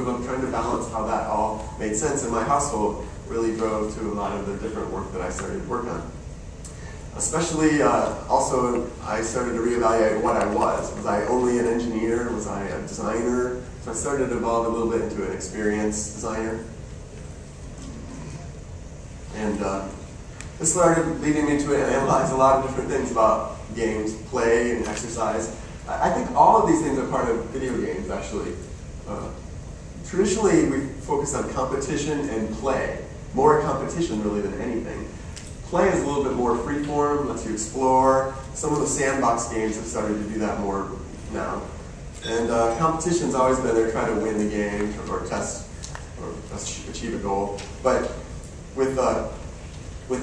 of trying to balance how that all made sense in my household really drove to a lot of the different work that I started to work on. Especially, also, I started to reevaluate what I was. Was I only an engineer? Was I a designer? So I started to evolve a little bit into an experience designer. And this started leading me to analyze a lot of different things about games, play, and exercise. I think all of these things are part of video games, actually. Traditionally, we focus on competition and play. More competition, really, than anything. Play is a little bit more freeform, lets you explore. Some of the sandbox games have started to do that more now. And competition's always been there, try to win the game or test or achieve a goal. But with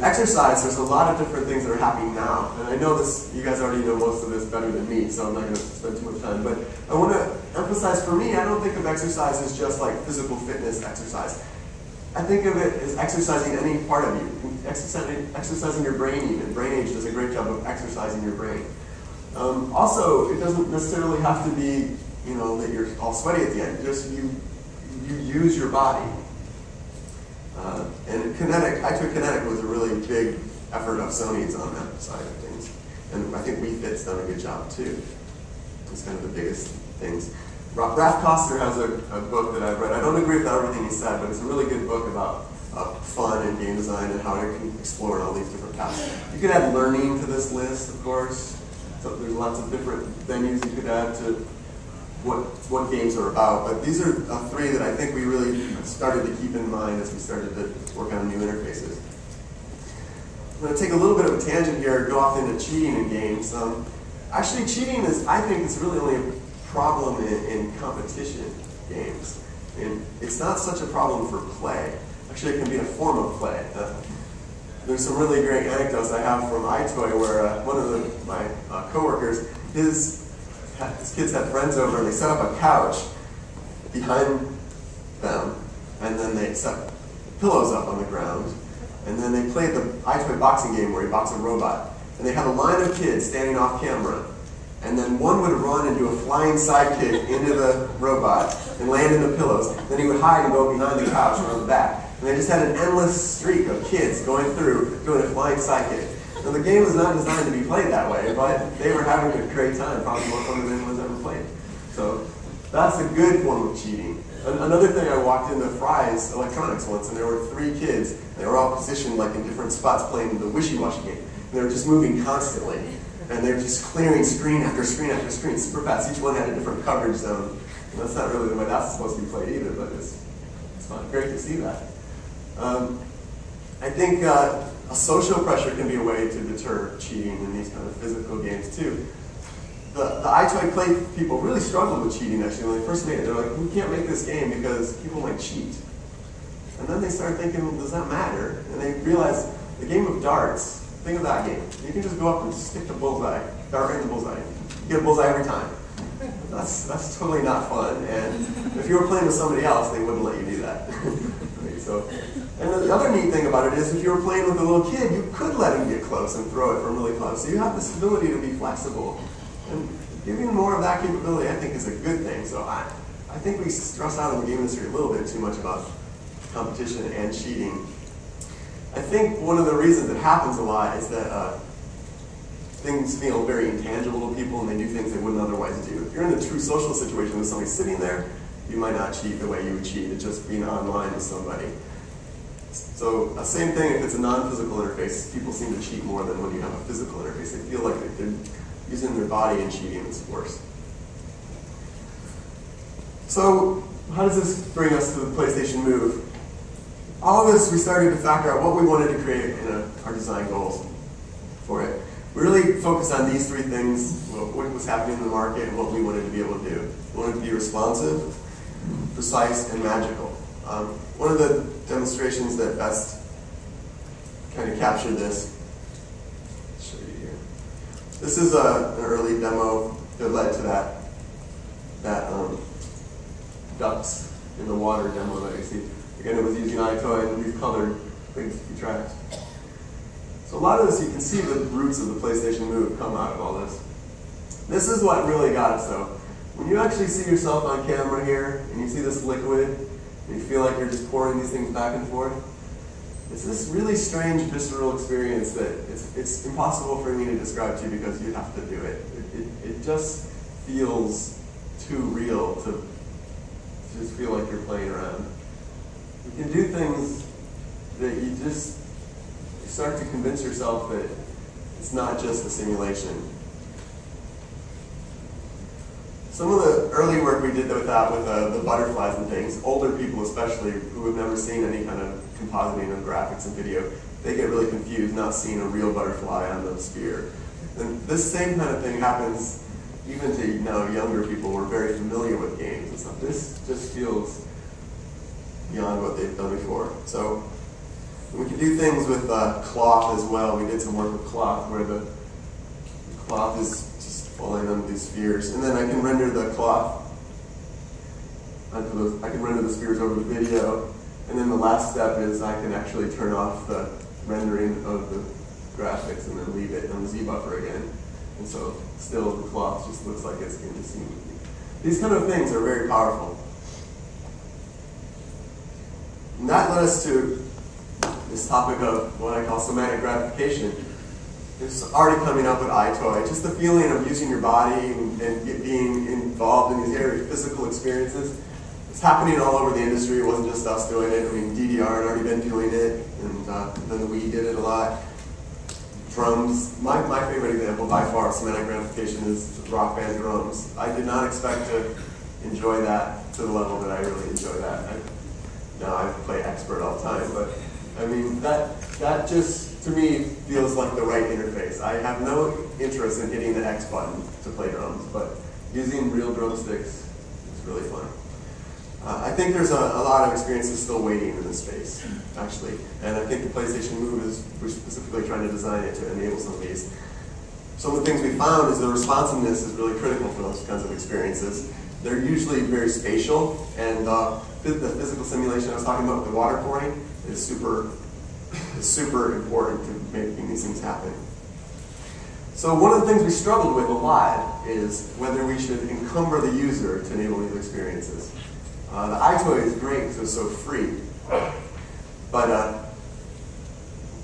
exercise, there's a lot of different things that are happening now. And I know this, you guys already know most of this better than me, so I'm not going to spend too much time. But I want to emphasize, for me, I don't think of exercise as just like physical fitness exercise. I think of it as exercising any part of you, exercising your brain even. Brain Age does a great job of exercising your brain. Also, it doesn't necessarily have to be, you know, that you're all sweaty at the end. Just you use your body. And Kinetic was a really big effort of Sony's on that side of things. And I think Wii Fit's done a good job too. It's kind of the biggest things. Ralph Koster has a book that I've read. I don't agree with everything he said, but it's a really good book about fun and game design and how it can explore all these different paths. You could add learning to this list, of course. So there's lots of different venues you could add to what games are about. But these are three that I think we really started to keep in mind as we started to work on new interfaces. I'm going to take a little bit of a tangent here, go off into cheating in games. Actually, cheating is, I think, is really only a problem in competition games. And it's not such a problem for play. Actually, it can be a form of play. There's some really great anecdotes I have from iToy where one of my coworkers, his kids had friends over and they set up a couch behind them, and then they set pillows up on the ground, and then they played the iToy boxing game where you box a robot. And they had a line of kids standing off camera. And then one would run and do a flying sidekick into the robot and land in the pillows. Then he would hide and go behind the couch or on the back. And they just had an endless streak of kids going through doing a flying sidekick. Now the game was not designed to be played that way, but they were having a great time, probably more fun than anyone's ever played. So that's a good form of cheating. Another thing, I walked into Fry's Electronics once, and there were 3 kids. They were all positioned like in different spots playing the wishy-washy game. And they were just moving constantly. And they're just clearing screen after screen after screen super fast. Each one had a different coverage zone. And that's not really the way that's supposed to be played either, but it's fun. Great to see that. I think a social pressure can be a way to deter cheating in these kind of physical games too. The iToy Play people really struggled with cheating actually when they first made it. They're like, we can't make this game because people might cheat. And then they started thinking, well, does that matter? And they realized the game of darts, think of that game. You can just go up and stick the bullseye, dart right in the bullseye. You get a bullseye every time. That's totally not fun. And if you were playing with somebody else, they wouldn't let you do that. So, and the other neat thing about it is if you were playing with a little kid, you could let him get close and throw it from really close. So you have this ability to be flexible. And giving more of that capability, I think, is a good thing. So I think we stress out in the game industry a little bit too much about competition and cheating. I think one of the reasons it happens a lot is that things feel very intangible to people and they do things they wouldn't otherwise do. If you're in a true social situation with somebody sitting there, you might not cheat the way you would cheat at just being online with somebody. So same thing if it's a non-physical interface, people seem to cheat more than when you have a physical interface. They feel like they're using their body and cheating is worse. So how does this bring us to the PlayStation Move? All of this, we started to factor out what we wanted to create in our design goals for it. We really focused on these 3 things, what was happening in the market and what we wanted to be able to do. We wanted to be responsive, precise, and magical. One of the demonstrations that best kind of captured this, I'll show you here. This is an early demo that led to that ducks in the water demo that you see. Again, it was using iToy and these colored things to be tracked. So a lot of this, you can see the roots of the PlayStation Move come out of all this. This is what really got us though. when you actually see yourself on camera here, and you see this liquid, and you feel like you're just pouring these things back and forth, it's this really strange visceral experience that it's impossible for me to describe to you because you have to do it. It just feels too real to just feel like you're playing around. You can do things that you start to convince yourself that it's not just a simulation. Some of the early work we did with that, with the butterflies and things, older people especially, who have never seen any kind of compositing of graphics and video, they get really confused not seeing a real butterfly on the sphere. And this same kind of thing happens even to younger people who are very familiar with games and stuff. This just feels beyond what they've done before. So we can do things with cloth as well. We did some work with cloth where the cloth is just falling onto these spheres. And then I can render the cloth onto those, I can render the spheres over the video. And then the last step is I can actually turn off the rendering of the graphics and then leave it on the Z buffer again. And so still the cloth just looks like it's in the scene. These kind of things are very powerful. And that led us to this topic of what I call somatic gratification. It's already coming up with iToy. Just the feeling of using your body and being involved in these areas, physical experiences. It's happening all over the industry. It wasn't just us doing it. I mean, DDR had already been doing it, and then the Wii did it a lot. Drums. My favorite example by far of somatic gratification is Rock Band drums. I did not expect to enjoy that to the level that I really enjoy that. Now I play expert all the time, but I mean, that just, to me, feels like the right interface. I have no interest in hitting the X button to play drums, but using real drumsticks is really fun. I think there's a lot of experiences still waiting in this space, actually. And I think the PlayStation Move we're specifically trying to design it to enable some of these. Some of the things we found is the responsiveness is really critical for those kinds of experiences. They're usually very spatial, and the physical simulation I was talking about with the water pouring is super important to making these things happen. So one of the things we struggled with a lot is whether we should encumber the user to enable these experiences. The iToy is great because it's so free, but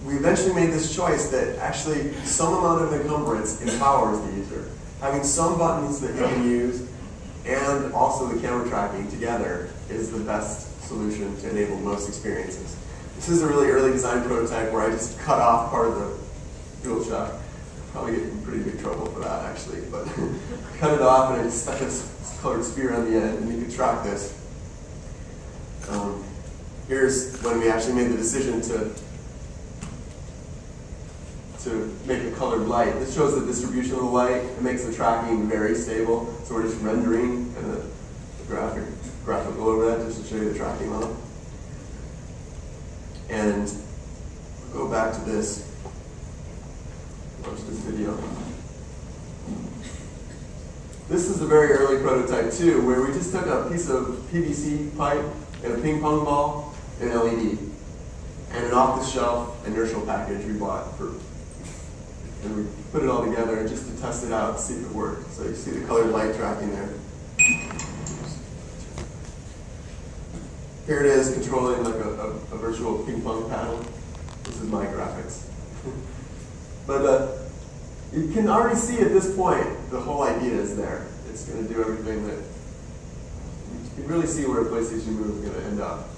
we eventually made this choice that actually some amount of encumbrance empowers the user. Having some buttons that you can use and also the camera tracking together is the best solution to enable most experiences. This is a really early design prototype where I just cut off part of the DualShock. Probably get in pretty big trouble for that actually, but cut it off and I just stuck this colored sphere on the end, and you can track this. Here's when we actually made the decision to make a colored light. This shows the distribution of the light. It makes the tracking very stable. So we're just rendering and the graphical over that just to show you the tracking level. And we'll go back to this. Watch this video. This is a very early prototype too, where we just took a piece of PVC pipe and a ping pong ball and LED, and an off-the-shelf inertial package we bought and we put it all together just to test it out, see if it worked. So you see the colored light tracking there. Here it is controlling like a virtual ping pong paddle. This is my graphics. But you can already see at this point the whole idea is there. It's going to do everything that you can really see where a PlayStation Move is going to end up.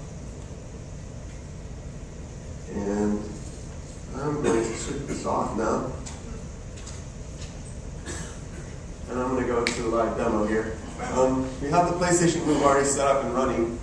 And I'm going to shut this off now. And I'm going to go to the live demo here. We have the PlayStation Move already set up and running.